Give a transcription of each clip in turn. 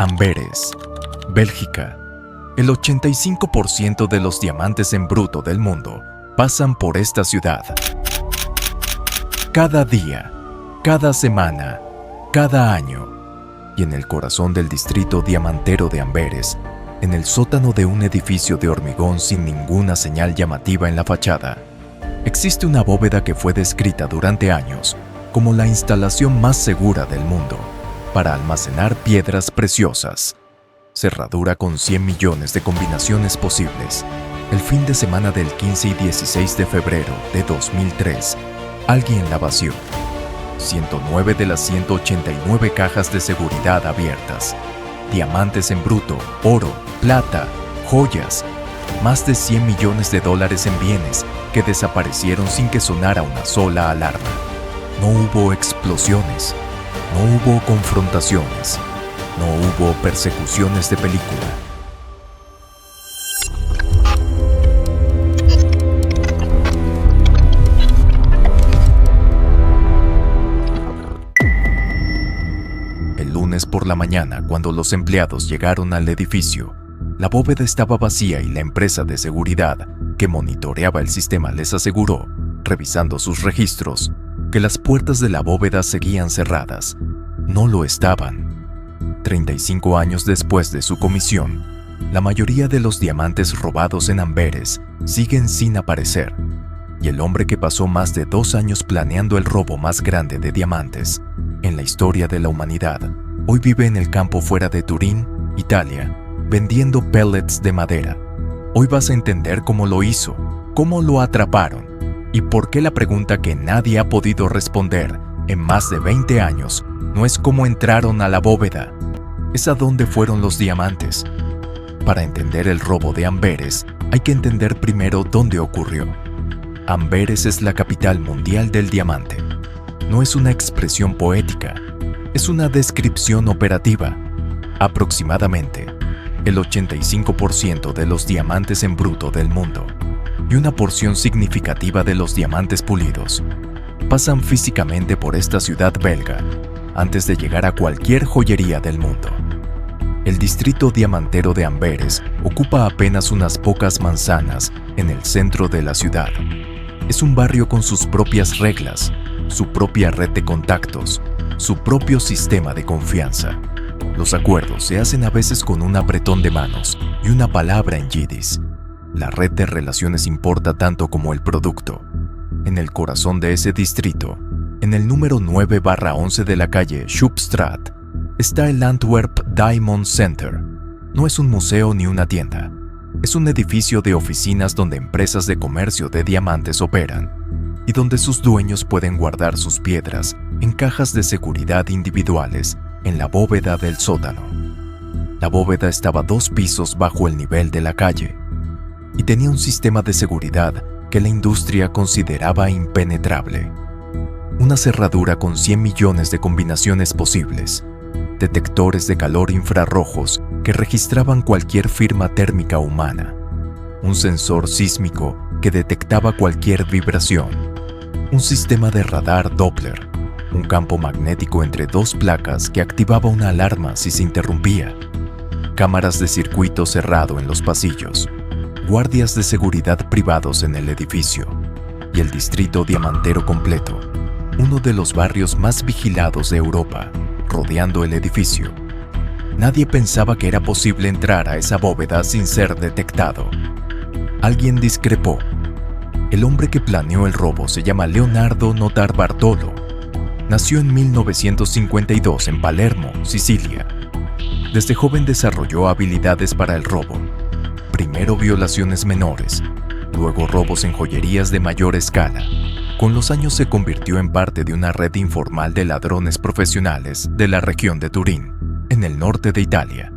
Amberes, Bélgica. El 85% de los diamantes en bruto del mundo pasan por esta ciudad. Cada día, cada semana, cada año. Y en el corazón del distrito diamantero de Amberes, en el sótano de un edificio de hormigón sin ninguna señal llamativa en la fachada, existe una bóveda que fue descrita durante años como la instalación más segura del mundo para almacenar piedras preciosas. Cerradura con 100 millones de combinaciones posibles. El fin de semana del 15 y 16 de febrero de 2003, alguien la vació. 109 de las 189 cajas de seguridad abiertas. Diamantes en bruto, oro, plata, joyas. Más de 100 millones de dólares en bienes que desaparecieron sin que sonara una sola alarma. No hubo explosiones. No hubo confrontaciones. No hubo persecuciones de película. El lunes por la mañana, cuando los empleados llegaron al edificio, la bóveda estaba vacía y la empresa de seguridad que monitoreaba el sistema les aseguró, revisando sus registros, que las puertas de la bóveda seguían cerradas. No lo estaban. 35 años después de su comisión, la mayoría de los diamantes robados en Amberes siguen sin aparecer, y el hombre que pasó más de 2 años planeando el robo más grande de diamantes en la historia de la humanidad, hoy vive en el campo fuera de Turín, Italia, vendiendo pellets de madera. Hoy vas a entender cómo lo hizo, cómo lo atraparon, y por qué la pregunta que nadie ha podido responder en más de 20 años no es cómo entraron a la bóveda, es a dónde fueron los diamantes. Para entender el robo de Amberes, hay que entender primero dónde ocurrió. Amberes es la capital mundial del diamante. No es una expresión poética, es una descripción operativa. Aproximadamente, el 85% de los diamantes en bruto del mundo y una porción significativa de los diamantes pulidos pasan físicamente por esta ciudad belga antes de llegar a cualquier joyería del mundo. El distrito diamantero de Amberes ocupa apenas unas pocas manzanas en el centro de la ciudad. Es un barrio con sus propias reglas, su propia red de contactos, su propio sistema de confianza. Los acuerdos se hacen a veces con un apretón de manos y una palabra en yiddish. La red de relaciones importa tanto como el producto. En el corazón de ese distrito, en el número 9/11 de la calle Schupstraat, está el Antwerp Diamond Center. No es un museo ni una tienda. Es un edificio de oficinas donde empresas de comercio de diamantes operan y donde sus dueños pueden guardar sus piedras en cajas de seguridad individuales en la bóveda del sótano. La bóveda estaba 2 pisos bajo el nivel de la calle y tenía un sistema de seguridad que la industria consideraba impenetrable. Una cerradura con 100 millones de combinaciones posibles, detectores de calor infrarrojos que registraban cualquier firma térmica humana, un sensor sísmico que detectaba cualquier vibración, un sistema de radar Doppler, un campo magnético entre 2 placas que activaba una alarma si se interrumpía, cámaras de circuito cerrado en los pasillos, guardias de seguridad privados en el edificio y el distrito diamantero completo, uno de los barrios más vigilados de Europa, rodeando el edificio. Nadie pensaba que era posible entrar a esa bóveda sin ser detectado. Alguien discrepó. El hombre que planeó el robo se llama Leonardo Notarbartolo. Nació en 1952 en Palermo, Sicilia. Desde joven desarrolló habilidades para el robo. Primero violaciones menores, luego robos en joyerías de mayor escala. Con los años se convirtió en parte de una red informal de ladrones profesionales de la región de Turín, en el norte de Italia,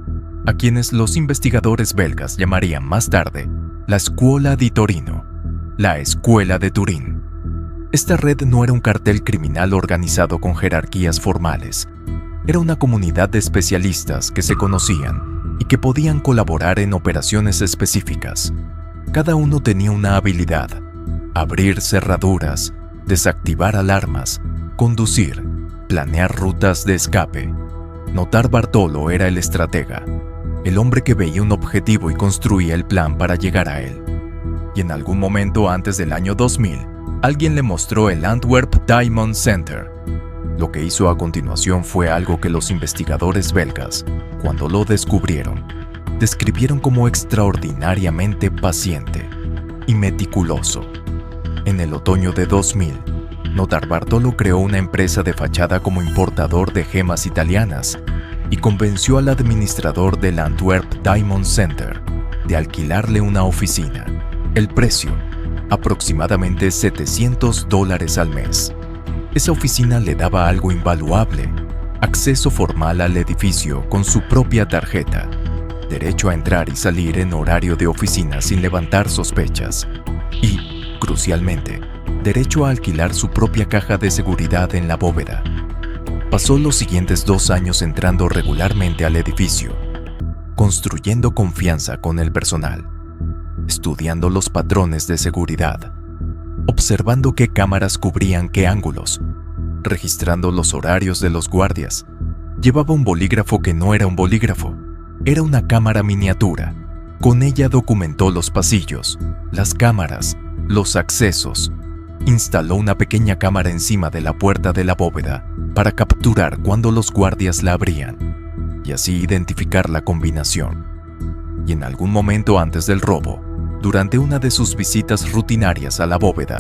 a quienes los investigadores belgas llamarían más tarde la Scuola di Torino, la Escuela de Turín. Esta red no era un cartel criminal organizado con jerarquías formales. Era una comunidad de especialistas que se conocían y que podían colaborar en operaciones específicas. Cada uno tenía una habilidad: abrir cerraduras, desactivar alarmas, conducir, planear rutas de escape. Notar Bartolo era el estratega, el hombre que veía un objetivo y construía el plan para llegar a él. Y en algún momento antes del año 2000, alguien le mostró el Antwerp Diamond Center. Lo que hizo a continuación fue algo que los investigadores belgas, cuando lo descubrieron, describieron como extraordinariamente paciente y meticuloso. En el otoño de 2000, Notar Bartolo creó una empresa de fachada como importador de gemas italianas y convenció al administrador del Antwerp Diamond Center de alquilarle una oficina. El precio, aproximadamente $700 al mes. Esa oficina le daba algo invaluable: acceso formal al edificio con su propia tarjeta, derecho a entrar y salir en horario de oficina sin levantar sospechas y, crucialmente, derecho a alquilar su propia caja de seguridad en la bóveda. Pasó los siguientes 2 años entrando regularmente al edificio, construyendo confianza con el personal, estudiando los patrones de seguridad, observando qué cámaras cubrían qué ángulos, registrando los horarios de los guardias. Llevaba un bolígrafo que no era un bolígrafo, era una cámara miniatura. Con ella documentó los pasillos, las cámaras, los accesos. Instaló una pequeña cámara encima de la puerta de la bóveda para capturar cuando los guardias la abrían y así identificar la combinación. Y en algún momento antes del robo, durante una de sus visitas rutinarias a la bóveda,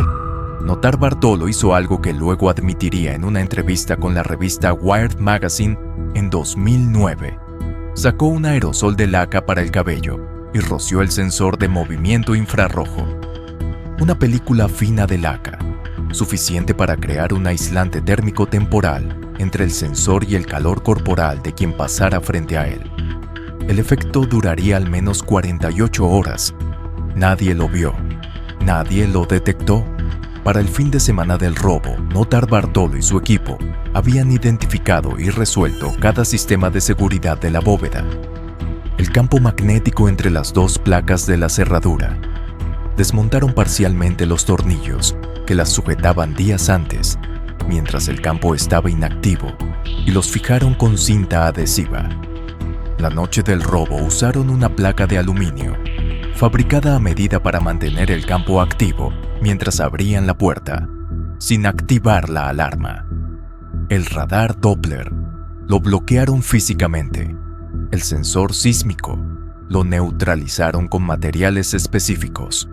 Notar Bartolo hizo algo que luego admitiría en una entrevista con la revista Wired Magazine en 2009. Sacó un aerosol de laca para el cabello y roció el sensor de movimiento infrarrojo. Una película fina de laca, suficiente para crear un aislante térmico temporal entre el sensor y el calor corporal de quien pasara frente a él. El efecto duraría al menos 48 horas. Nadie lo vio, nadie lo detectó. Para el fin de semana del robo, Notar Bartolo y su equipo habían identificado y resuelto cada sistema de seguridad de la bóveda. El campo magnético entre las 2 placas de la cerradura. Desmontaron parcialmente los tornillos que las sujetaban días antes, mientras el campo estaba inactivo, y los fijaron con cinta adhesiva. La noche del robo usaron una placa de aluminio, fabricada a medida para mantener el campo activo mientras abrían la puerta, sin activar la alarma. El radar Doppler lo bloquearon físicamente. El sensor sísmico lo neutralizaron con materiales específicos.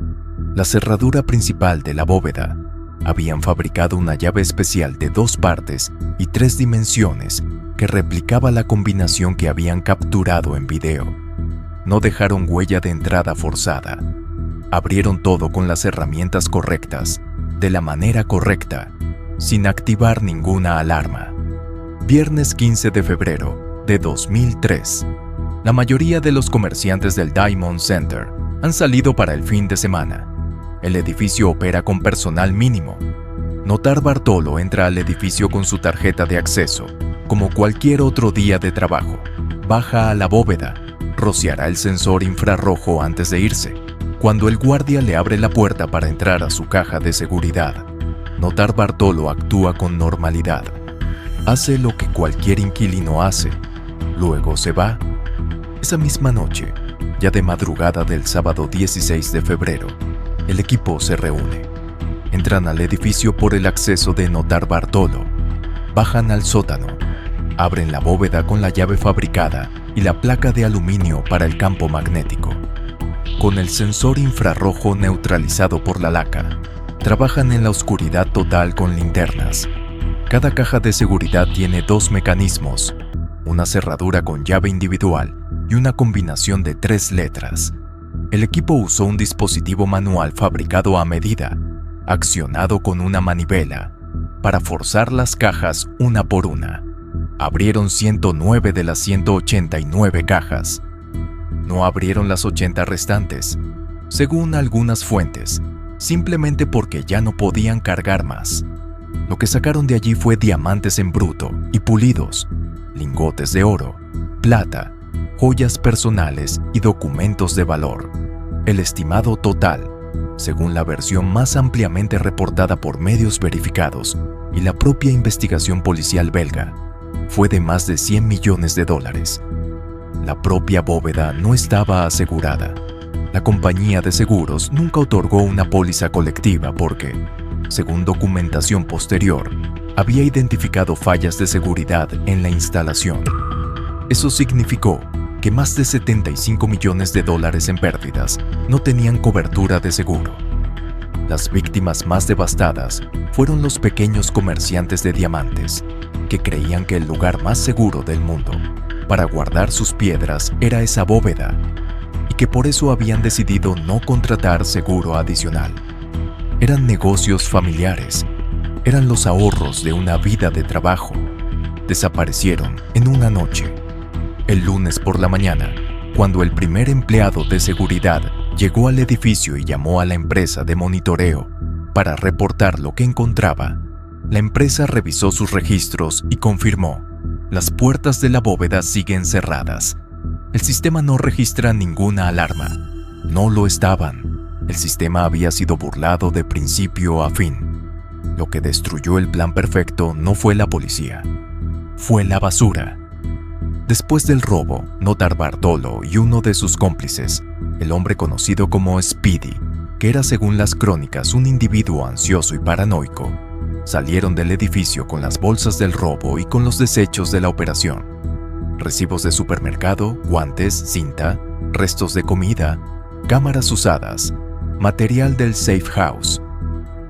La cerradura principal de la bóveda habían fabricado una llave especial de 2 partes y 3 dimensiones que replicaba la combinación que habían capturado en video. No dejaron huella de entrada forzada. Abrieron todo con las herramientas correctas, de la manera correcta, sin activar ninguna alarma. Viernes 15 de febrero de 2003. La mayoría de los comerciantes del Diamond Center han salido para el fin de semana. El edificio opera con personal mínimo. Notar Bartolo entra al edificio con su tarjeta de acceso, como cualquier otro día de trabajo. Baja a la bóveda, rociará el sensor infrarrojo antes de irse. Cuando el guardia le abre la puerta para entrar a su caja de seguridad, Notar Bartolo actúa con normalidad. Hace lo que cualquier inquilino hace, luego se va. Esa misma noche, ya de madrugada del sábado 16 de febrero, el equipo se reúne. Entran al edificio por el acceso de Notar Bartolo, bajan al sótano, abren la bóveda con la llave fabricada y la placa de aluminio para el campo magnético. Con el sensor infrarrojo neutralizado por la laca, trabajan en la oscuridad total con linternas. Cada caja de seguridad tiene 2 mecanismos, una cerradura con llave individual y una combinación de 3 letras. El equipo usó un dispositivo manual fabricado a medida, accionado con una manivela, para forzar las cajas una por una. Abrieron 109 de las 189 cajas. No abrieron las 80 restantes, según algunas fuentes, simplemente porque ya no podían cargar más. Lo que sacaron de allí fue diamantes en bruto y pulidos, lingotes de oro, plata, joyas personales y documentos de valor. El estimado total, según la versión más ampliamente reportada por medios verificados y la propia investigación policial belga, fue de más de $100 millones. La propia bóveda no estaba asegurada. La compañía de seguros nunca otorgó una póliza colectiva porque, según documentación posterior, había identificado fallas de seguridad en la instalación. Eso significó que más de $75 millones en pérdidas no tenían cobertura de seguro. Las víctimas más devastadas fueron los pequeños comerciantes de diamantes, que creían que el lugar más seguro del mundo para guardar sus piedras era esa bóveda, y que por eso habían decidido no contratar seguro adicional. Eran negocios familiares, eran los ahorros de una vida de trabajo. Desaparecieron en una noche. El lunes por la mañana, cuando el primer empleado de seguridad llegó al edificio y llamó a la empresa de monitoreo para reportar lo que encontraba, la empresa revisó sus registros y confirmó: las puertas de la bóveda siguen cerradas. El sistema no registra ninguna alarma. No lo estaban. El sistema había sido burlado de principio a fin. Lo que destruyó el plan perfecto no fue la policía, fue la basura. Después del robo, Notarbartolo y uno de sus cómplices, el hombre conocido como Speedy, que era según las crónicas un individuo ansioso y paranoico, salieron del edificio con las bolsas del robo y con los desechos de la operación. Recibos de supermercado, guantes, cinta, restos de comida, cámaras usadas, material del safe house.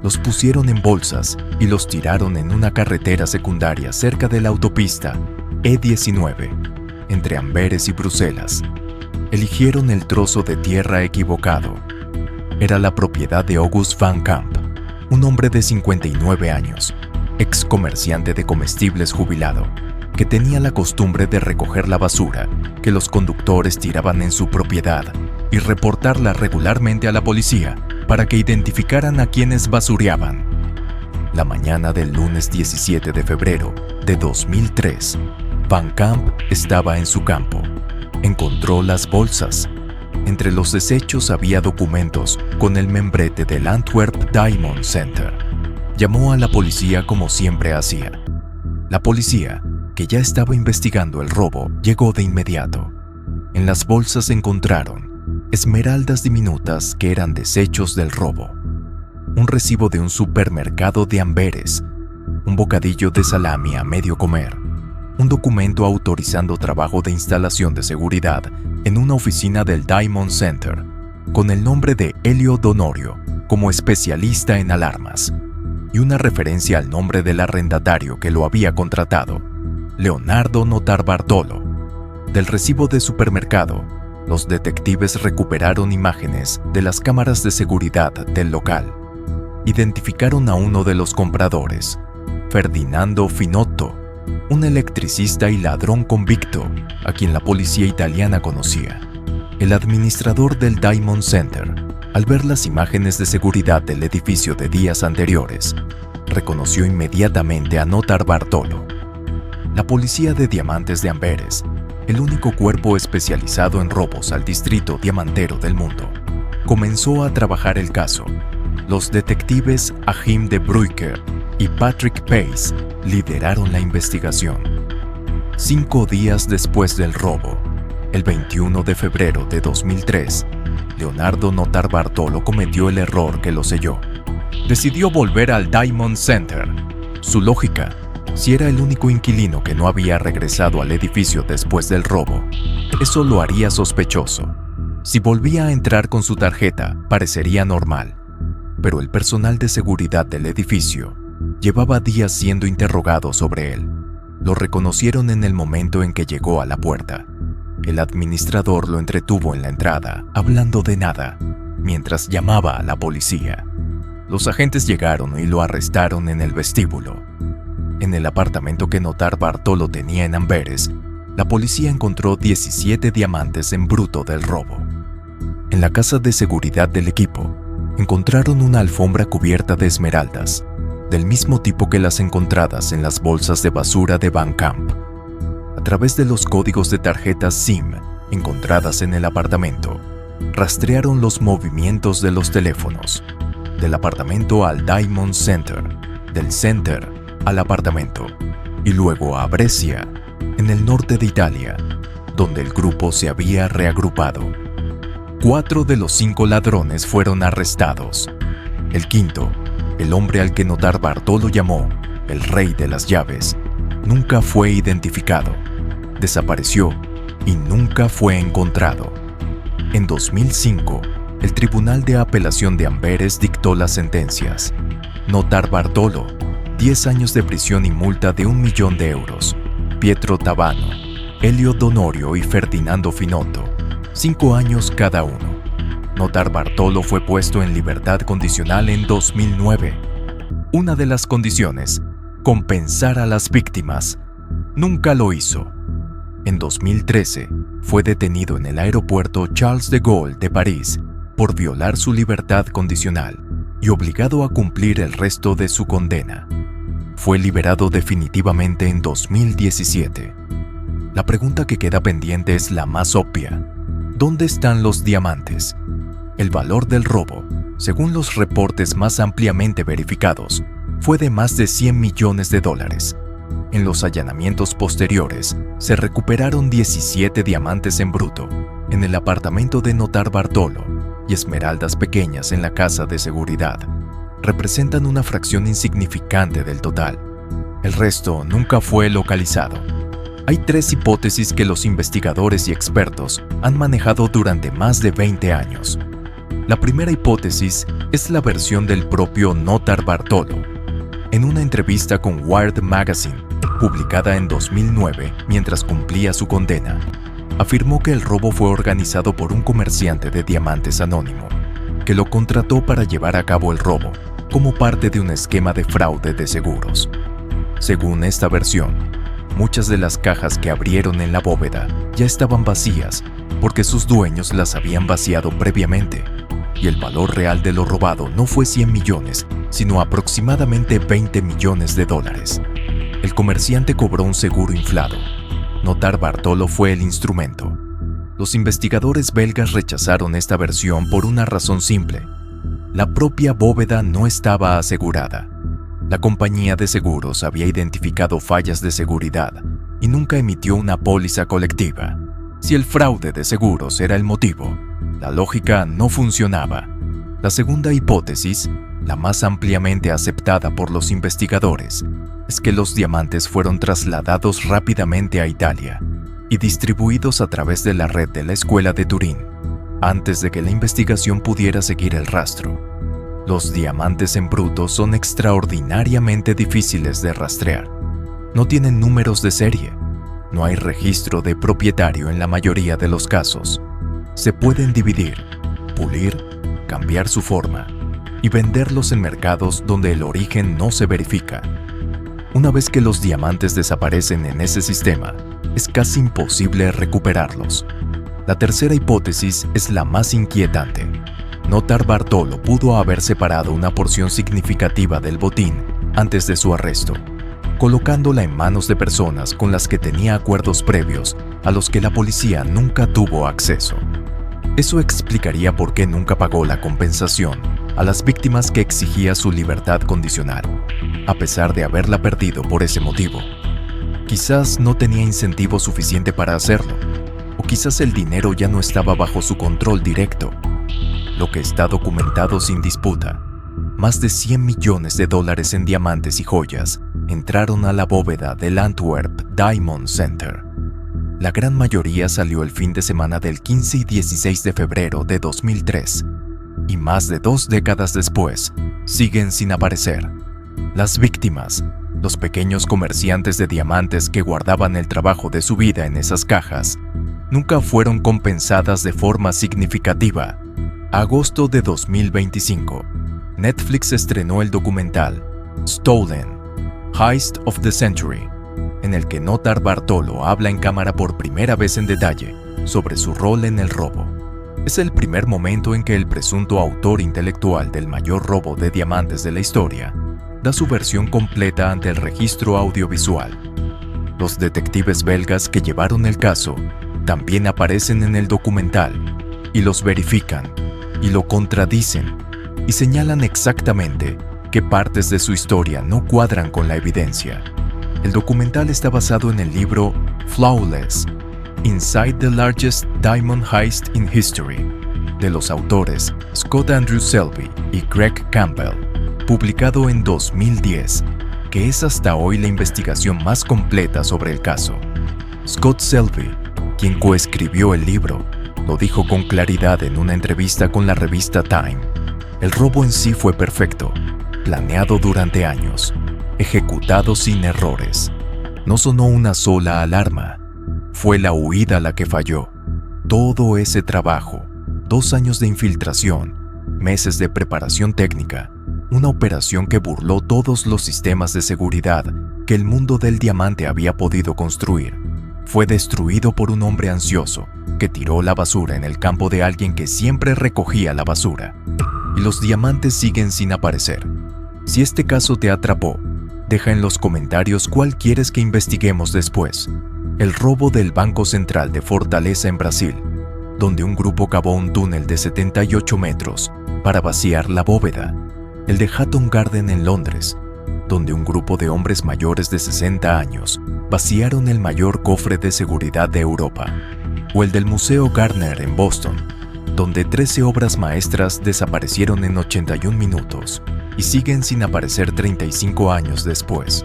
Los pusieron en bolsas y los tiraron en una carretera secundaria cerca de la autopista E19, entre Amberes y Bruselas. Eligieron el trozo de tierra equivocado. Era la propiedad de August Van Camp, un hombre de 59 años, ex comerciante de comestibles jubilado, que tenía la costumbre de recoger la basura que los conductores tiraban en su propiedad y reportarla regularmente a la policía para que identificaran a quienes basureaban. La mañana del lunes 17 de febrero de 2003, Van Camp estaba en su campo. Encontró las bolsas. Entre los desechos había documentos con el membrete del Antwerp Diamond Center. Llamó a la policía como siempre hacía. La policía, que ya estaba investigando el robo, llegó de inmediato. En las bolsas encontraron esmeraldas diminutas que eran desechos del robo, un recibo de un supermercado de Amberes, un bocadillo de salami a medio comer, un documento autorizando trabajo de instalación de seguridad en una oficina del Diamond Center, con el nombre de Elio Donorio como especialista en alarmas, y una referencia al nombre del arrendatario que lo había contratado, Leonardo Notarbartolo. Del recibo de supermercado, los detectives recuperaron imágenes de las cámaras de seguridad del local. Identificaron a uno de los compradores, Ferdinando Finotto, un electricista y ladrón convicto a quien la policía italiana conocía. El administrador del Diamond Center, al ver las imágenes de seguridad del edificio de días anteriores, reconoció inmediatamente a Notarbartolo. La policía de diamantes de Amberes, el único cuerpo especializado en robos al distrito diamantero del mundo, comenzó a trabajar el caso. Los detectives Achim de Bruyker y Patrick Pace lideraron la investigación. 5 días después del robo, el 21 de febrero de 2003, Leonardo Notarbartolo cometió el error que lo selló. Decidió volver al Diamond Center. Su lógica: si era el único inquilino que no había regresado al edificio después del robo, eso lo haría sospechoso. Si volvía a entrar con su tarjeta, parecería normal. Pero el personal de seguridad del edificio llevaba días siendo interrogado sobre él. Lo reconocieron en el momento en que llegó a la puerta. El administrador lo entretuvo en la entrada, hablando de nada, mientras llamaba a la policía. Los agentes llegaron y lo arrestaron en el vestíbulo. En el apartamento que Notarbartolo tenía en Amberes, la policía encontró 17 diamantes en bruto del robo. En la casa de seguridad del equipo, encontraron una alfombra cubierta de esmeraldas, del mismo tipo que las encontradas en las bolsas de basura de Van Camp. A través de los códigos de tarjetas SIM encontradas en el apartamento, rastrearon los movimientos de los teléfonos, del apartamento al Diamond Center, del center al apartamento, y luego a Brescia, en el norte de Italia, donde el grupo se había reagrupado. 4 de los 5 ladrones fueron arrestados. El quinto, el hombre al que Notarbartolo llamó el Rey de las Llaves, nunca fue identificado, desapareció y nunca fue encontrado. En 2005, el Tribunal de Apelación de Amberes dictó las sentencias. Notarbartolo, 10 años de prisión y multa de 1 millón de euros. Pietro Tabano, Elio Donorio y Ferdinando Finotto, 5 años cada uno. Notarbartolo fue puesto en libertad condicional en 2009. Una de las condiciones, compensar a las víctimas. Nunca lo hizo. En 2013, fue detenido en el aeropuerto Charles de Gaulle de París por violar su libertad condicional y obligado a cumplir el resto de su condena. Fue liberado definitivamente en 2017. La pregunta que queda pendiente es la más obvia. ¿Dónde están los diamantes? El valor del robo, según los reportes más ampliamente verificados, fue de más de 100 millones de dólares. En los allanamientos posteriores, se recuperaron 17 diamantes en bruto en el apartamento de Notarbartolo y esmeraldas pequeñas en la casa de seguridad. Representan una fracción insignificante del total. El resto nunca fue localizado. Hay 3 hipótesis que los investigadores y expertos han manejado durante más de 20 años. La primera hipótesis es la versión del propio Notarbartolo. En una entrevista con Wired Magazine, publicada en 2009 mientras cumplía su condena, afirmó que el robo fue organizado por un comerciante de diamantes anónimo, que lo contrató para llevar a cabo el robo, como parte de un esquema de fraude de seguros. Según esta versión, muchas de las cajas que abrieron en la bóveda ya estaban vacías porque sus dueños las habían vaciado previamente, y el valor real de lo robado no fue 100 millones, sino aproximadamente 20 millones de dólares. El comerciante cobró un seguro inflado. Notarbartolo fue el instrumento. Los investigadores belgas rechazaron esta versión por una razón simple. La propia bóveda no estaba asegurada. La compañía de seguros había identificado fallas de seguridad y nunca emitió una póliza colectiva. Si el fraude de seguros era el motivo, la lógica no funcionaba. La segunda hipótesis, la más ampliamente aceptada por los investigadores, es que los diamantes fueron trasladados rápidamente a Italia y distribuidos a través de la red de la escuela de Turín, antes de que la investigación pudiera seguir el rastro. Los diamantes en bruto son extraordinariamente difíciles de rastrear. No tienen números de serie. No hay registro de propietario en la mayoría de los casos. Se pueden dividir, pulir, cambiar su forma y venderlos en mercados donde el origen no se verifica. Una vez que los diamantes desaparecen en ese sistema, es casi imposible recuperarlos. La tercera hipótesis es la más inquietante. Notarbartolo pudo haber separado una porción significativa del botín antes de su arresto, colocándola en manos de personas con las que tenía acuerdos previos a los que la policía nunca tuvo acceso. Eso explicaría por qué nunca pagó la compensación a las víctimas que exigía su libertad condicional, a pesar de haberla perdido por ese motivo. Quizás no tenía incentivo suficiente para hacerlo, o quizás el dinero ya no estaba bajo su control directo. Lo que está documentado sin disputa, más de 100 millones de dólares en diamantes y joyas entraron a la bóveda del Antwerp Diamond Center. La gran mayoría salió el fin de semana del 15 y 16 de febrero de 2003, y más de 2 décadas después, siguen sin aparecer. Las víctimas, los pequeños comerciantes de diamantes que guardaban el trabajo de su vida en esas cajas, nunca fueron compensadas de forma significativa. Agosto de 2025, Netflix estrenó el documental Stolen, Heist of the Century, en el que Notarbartolo habla en cámara por primera vez en detalle sobre su rol en el robo. Es el primer momento en que el presunto autor intelectual del mayor robo de diamantes de la historia da su versión completa ante el registro audiovisual. Los detectives belgas que llevaron el caso también aparecen en el documental y los verifican y lo contradicen y señalan exactamente qué partes de su historia no cuadran con la evidencia. El documental está basado en el libro Flawless: Inside the Largest Diamond Heist in History, de los autores Scott Andrew Selby y Greg Campbell, publicado en 2010, que es hasta hoy la investigación más completa sobre el caso. Scott Selby, quien coescribió el libro, lo dijo con claridad en una entrevista con la revista Time. El robo en sí fue perfecto, planeado durante años, ejecutado sin errores. No sonó una sola alarma. Fue la huida la que falló. Todo ese trabajo, 2 años de infiltración, meses de preparación técnica, una operación que burló todos los sistemas de seguridad que el mundo del diamante había podido construir, fue destruido por un hombre ansioso que tiró la basura en el campo de alguien que siempre recogía la basura. Y los diamantes siguen sin aparecer. Si este caso te atrapó, deja en los comentarios cuál quieres que investiguemos después. El robo del Banco Central de Fortaleza en Brasil, donde un grupo cavó un túnel de 78 metros para vaciar la bóveda. El de Hatton Garden en Londres, donde un grupo de hombres mayores de 60 años vaciaron el mayor cofre de seguridad de Europa. O el del Museo Gardner en Boston, donde 13 obras maestras desaparecieron en 81 minutos y siguen sin aparecer 35 años después.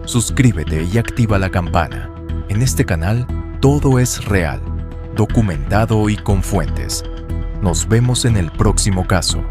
Suscríbete y activa la campana. En este canal, todo es real, documentado y con fuentes. Nos vemos en el próximo caso.